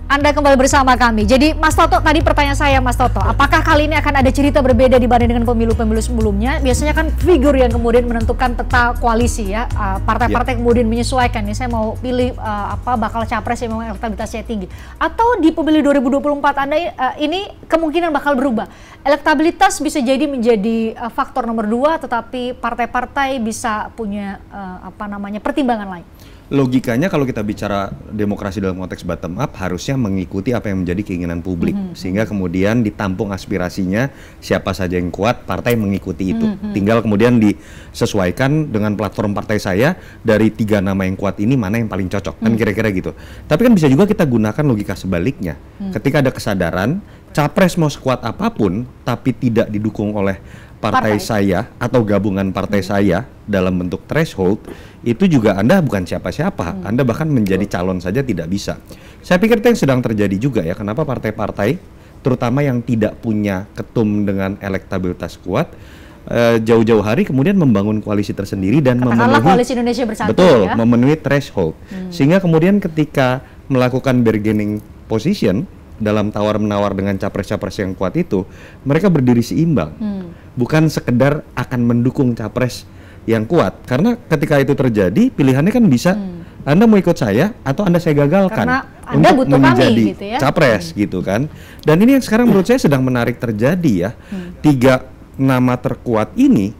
Anda kembali bersama kami. Jadi Mas Toto, tadi pertanyaan saya Mas Toto, apakah kali ini akan ada cerita berbeda dibanding dengan pemilu-pemilu sebelumnya? Biasanya kan figur yang kemudian menentukan peta koalisi ya, partai-partai kemudian menyesuaikan nih, saya mau pilih bakal capres yang memang elektabilitasnya tinggi. Atau di pemilu 2024 Anda ini kemungkinan bakal berubah. Elektabilitas bisa jadi menjadi faktor nomor 2, tetapi partai-partai bisa punya pertimbangan lain. Logikanya kalau kita bicara demokrasi dalam konteks bottom up harusnya mengikuti apa yang menjadi keinginan publik, sehingga kemudian ditampung aspirasinya, siapa saja yang kuat partai mengikuti itu. Tinggal kemudian disesuaikan dengan platform partai saya, dari 3 nama yang kuat ini mana yang paling cocok, kan kira-kira gitu. Tapi kan bisa juga kita gunakan logika sebaliknya. Ketika ada kesadaran capres mau sekuat apapun tapi tidak didukung oleh partai saya atau gabungan partai saya dalam bentuk threshold, itu juga Anda bukan siapa-siapa, Anda bahkan menjadi calon saja tidak bisa. Saya pikir itu yang sedang terjadi juga ya, kenapa partai-partai terutama yang tidak punya ketum dengan elektabilitas kuat jauh-jauh hari kemudian membangun koalisi tersendiri dan memenuhi koalisi Indonesia Bersatu, memenuhi threshold, sehingga kemudian ketika melakukan bargaining position dalam tawar-menawar dengan capres-capres yang kuat itu, mereka berdiri seimbang, bukan sekedar akan mendukung capres yang kuat. Karena ketika itu terjadi, pilihannya kan bisa Anda mau ikut saya atau saya gagalkan Anda untuk menjadi gitu ya? capres gitu kan. Dan ini yang sekarang menurut saya sedang menarik terjadi ya. 3 nama terkuat ini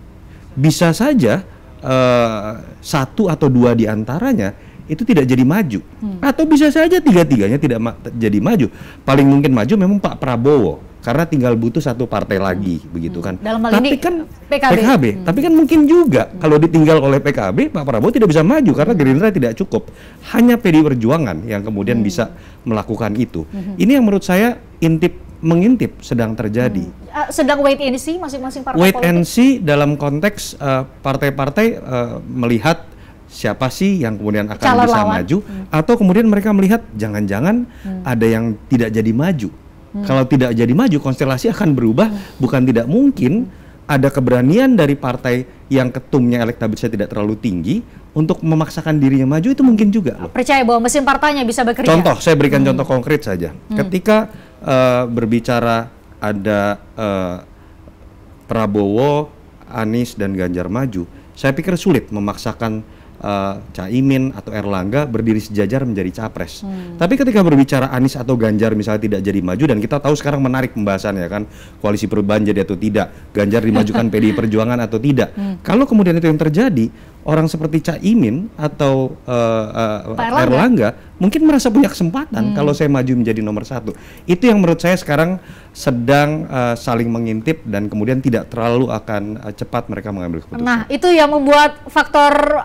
bisa saja 1 atau 2 diantaranya itu tidak jadi maju, atau bisa saja 3-3-nya tidak jadi maju. Paling mungkin maju memang Pak Prabowo, karena tinggal butuh 1 partai lagi, begitu kan. Tapi kan PKB, tapi kan mungkin juga kalau ditinggal oleh PKB, Pak Prabowo tidak bisa maju karena Gerindra tidak cukup. Hanya PDI Perjuangan yang kemudian bisa melakukan itu. Ini yang menurut saya mengintip sedang terjadi. Sedang wait and see masing-masing partai politik. Wait and see dalam konteks partai-partai melihat siapa sih yang kemudian akan bisa maju, atau kemudian mereka melihat jangan-jangan ada yang tidak jadi maju. Kalau tidak jadi maju, konstelasi akan berubah. Bukan tidak mungkin ada keberanian dari partai yang ketumnya elektabilitasnya tidak terlalu tinggi untuk memaksakan dirinya maju, itu mungkin juga loh. Percaya bahwa mesin partainya bisa bekerja. Contoh, saya berikan contoh konkret saja. Ketika berbicara ada Prabowo, Anies dan Ganjar maju, saya pikir sulit memaksakan Caimin atau Erlangga berdiri sejajar menjadi capres. Tapi ketika berbicara Anies atau Ganjar misalnya tidak jadi maju, dan kita tahu sekarang menarik pembahasannya kan, koalisi perubahan jadi atau tidak, Ganjar dimajukan PDI Perjuangan atau tidak. Kalau kemudian itu yang terjadi, orang seperti Caimin atau Erlangga mungkin merasa punya kesempatan kalau saya maju menjadi nomor 1. Itu yang menurut saya sekarang sedang saling mengintip dan kemudian tidak terlalu akan cepat mereka mengambil keputusan. Nah, itu yang membuat faktor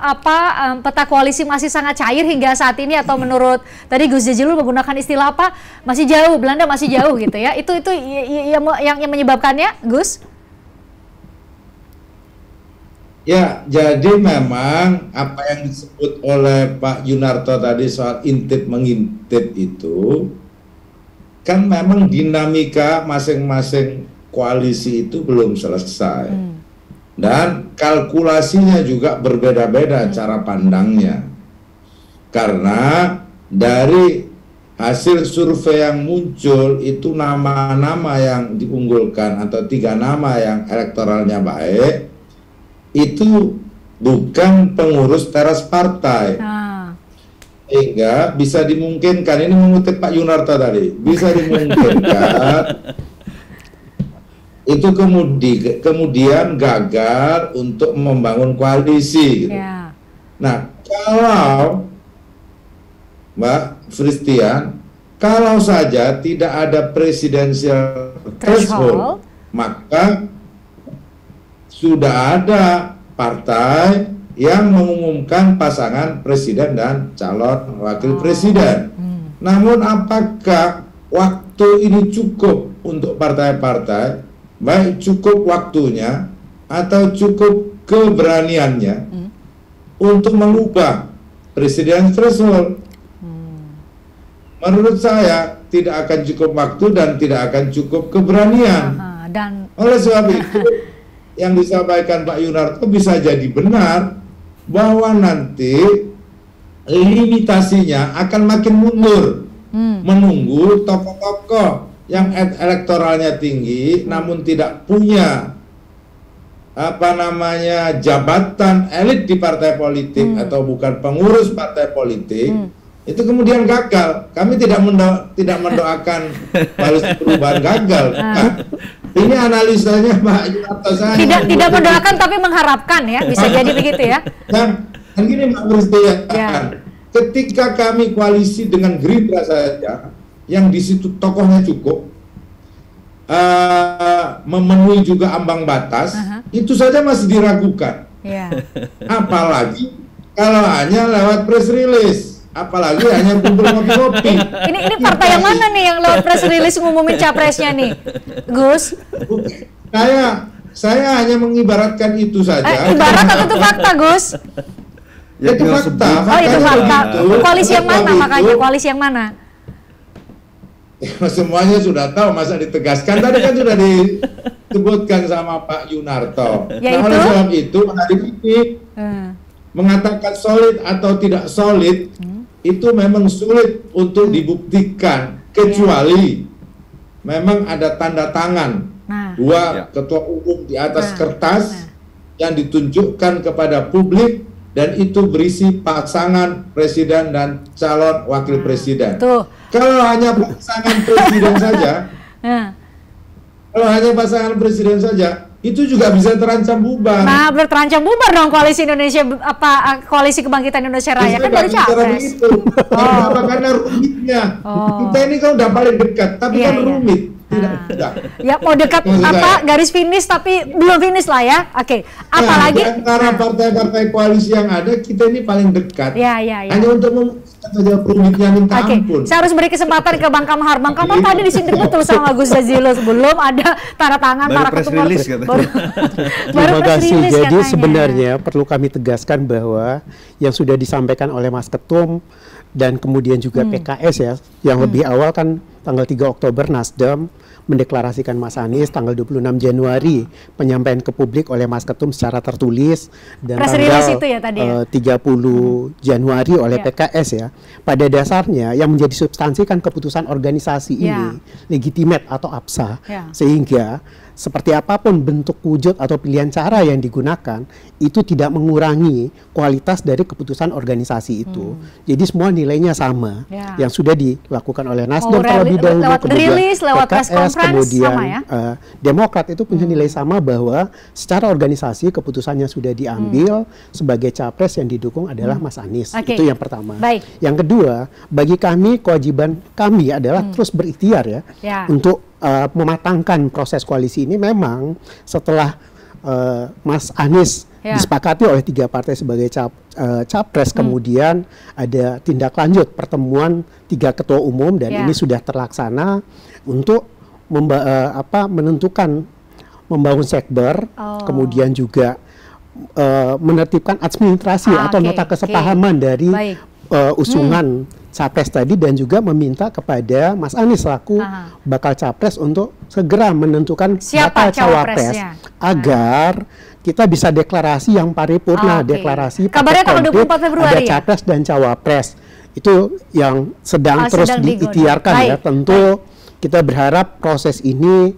peta koalisi masih sangat cair hingga saat ini, atau menurut tadi Gus Jazilul menggunakan istilah masih jauh, Belanda masih jauh gitu ya. Itu yang menyebabkannya, Gus? Ya, jadi memang apa yang disebut oleh Pak Yunarto tadi soal intip-mengintip itu, kan memang dinamika masing-masing koalisi itu belum selesai. Dan kalkulasinya juga berbeda-beda cara pandangnya. Karena dari hasil survei yang muncul itu nama-nama yang diunggulkan atau 3 nama yang elektoralnya baik, itu bukan pengurus teras partai. Sehingga bisa dimungkinkan, ini mengutip Pak Yunarto tadi, bisa dimungkinkan itu kemudian gagal untuk membangun koalisi gitu. Nah, kalau Mbak Fristian, kalau saja tidak ada presidensial threshold, maka sudah ada partai yang mengumumkan pasangan presiden dan calon wakil presiden. Namun apakah waktu ini cukup untuk partai-partai, baik cukup waktunya atau cukup keberaniannya untuk mengubah presiden threshold? Menurut saya tidak akan cukup waktu dan tidak akan cukup keberanian. Oleh sebab itu, yang disampaikan Pak Yunarto bisa jadi benar, bahwa nanti limitasinya akan makin mundur menunggu tokoh-tokoh yang elektoralnya tinggi namun tidak punya jabatan elit di partai politik atau bukan pengurus partai politik, itu kemudian gagal. Kami tidak mendoakan koalisi perubahan gagal. Ini analisanya Pak Yunarto saya. Tidak mendoakan tapi mengharapkan ya, bisa jadi begitu ya. Dan gini Mbak Kristi ya. Ketika kami koalisi dengan Gerindra saja, yang di situ tokohnya cukup, memenuhi juga ambang batas, itu saja masih diragukan. Apalagi kalau hanya lewat press release, apalagi hanya kumpul ngopi-ngopi. Ini partai yang mana nih yang lewat press release ngumumin capresnya nih, Gus? Saya hanya mengibaratkan itu saja. Ibarat atau itu fakta, Gus? Itu fakta. Oh, itu fakta. Koalisi yang mana makanya? Koalisi yang mana? Semuanya sudah tahu, masa ditegaskan. Tadi kan sudah disebutkan sama Pak Yunarto. Nah, oleh sebab itu hari ini mengatakan solid atau tidak solid itu memang sulit untuk dibuktikan, kecuali memang ada tanda tangan dua ketua umum di atas kertas yang ditunjukkan kepada publik, dan itu berisi pasangan presiden dan calon wakil presiden. Kalau hanya pasangan presiden saja, itu juga bisa terancam bubar. Nah, terancam bubar dong koalisi Indonesia koalisi Kebangkitan Indonesia Raya kan baru capres. Karena rumitnya. Kita ini kan udah paling dekat, tapi kan rumit. Ya mau dekat garis finish tapi belum finish lah ya. Oke. Apalagi antara partai-partai koalisi yang ada, kita ini paling dekat. Hanya untuk memutuskan saja rumitnya minta ampun. Saya harus beri kesempatan ke Bang Kamhar. Bang Kamhar tadi disindir betul sama Gus Jazilul, sebelum ada tanda tangan para ketua. Terima kasih. Jadi sebenarnya perlu kami tegaskan bahwa yang sudah disampaikan oleh Mas Ketum dan kemudian juga PKS ya, yang lebih awal kan tanggal 3 Oktober Nasdem mendeklarasikan Mas Anies, tanggal 26 Januari penyampaian ke publik oleh Mas Ketum secara tertulis, dan tanggal itu ya, tadi ya? 30 Januari oleh PKS ya. Pada dasarnya yang menjadi substansi kan keputusan organisasi ini legitimate atau absah, sehingga seperti apapun bentuk wujud atau pilihan cara yang digunakan, itu tidak mengurangi kualitas dari keputusan organisasi itu. Jadi semua nilainya sama, yang sudah dilakukan oleh Nasdem terlebih dahulu, kemudian PKS, kemudian Demokrat itu punya nilai sama, bahwa secara organisasi keputusannya sudah diambil sebagai capres yang didukung adalah Mas Anies. Itu yang pertama. Yang kedua, bagi kami kewajiban kami adalah terus berikhtiar untuk mematangkan proses koalisi ini. Memang setelah Mas Anies disepakati oleh 3 partai sebagai capres, kemudian ada tindak lanjut pertemuan 3 ketua umum, dan ini sudah terlaksana untuk menentukan membangun sekber, kemudian juga menertibkan administrasi atau nota kesepahaman dari usungan capres tadi, dan juga meminta kepada Mas Anies selaku bakal capres untuk segera menentukan bakal cawapres agar kita bisa deklarasi yang paripurna, deklarasi kabarnya tanggal 24 Februari ada capres dan cawapres. Itu yang sedang terus diikhtiarkan ya. Tentu kita berharap proses ini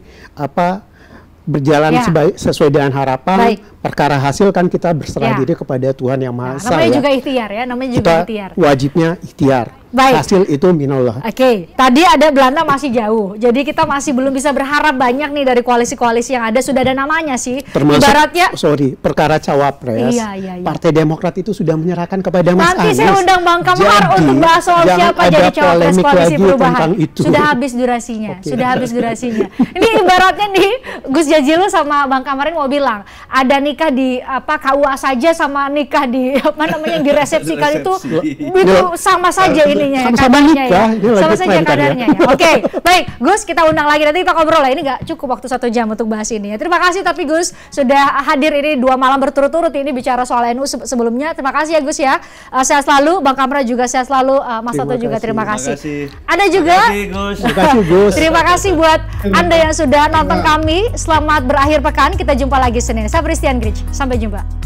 berjalan sesuai dengan harapan. Perkara hasil kan kita berserah diri kepada Tuhan Yang Maha Esa. Namanya juga ikhtiar ya, namanya juga ikhtiar. Wajibnya ikhtiar. Hasil itu minallah. Tadi ada Belanda masih jauh, jadi kita masih belum bisa berharap banyak nih dari koalisi-koalisi yang ada. Sudah ada namanya sih. Termasuk, ibaratnya, perkara cawapres. Partai Demokrat itu sudah menyerahkan kepada Mas Anies. Nanti saya undang Bang Kamhar untuk bahas soal siapa jadi cawapres koalisi perubahan. Sudah habis durasinya. Sudah habis durasinya. Ini ibaratnya nih Gus Jazilul sama Bang Kamhar mau bilang, ada nikah di KUA saja sama nikah di yang diresepsikan itu sama saja ini. Sama-sama nikah, sama saja kadarnya ya. Baik Gus, kita undang lagi, nanti kita ngobrol lah. Ini nggak cukup waktu 1 jam untuk bahas ini ya. Terima kasih tapi Gus sudah hadir ini 2 malam berturut-turut ini bicara soal NU sebelumnya. Terima kasih ya Gus ya. Sehat selalu, Bang Kamhar juga sehat selalu, Mas Toto juga terima kasih. Ada juga terima kasih buat Anda yang sudah nonton kami. Selamat berakhir pekan. Kita jumpa lagi Senin. Saya Christian Grich. Sampai jumpa.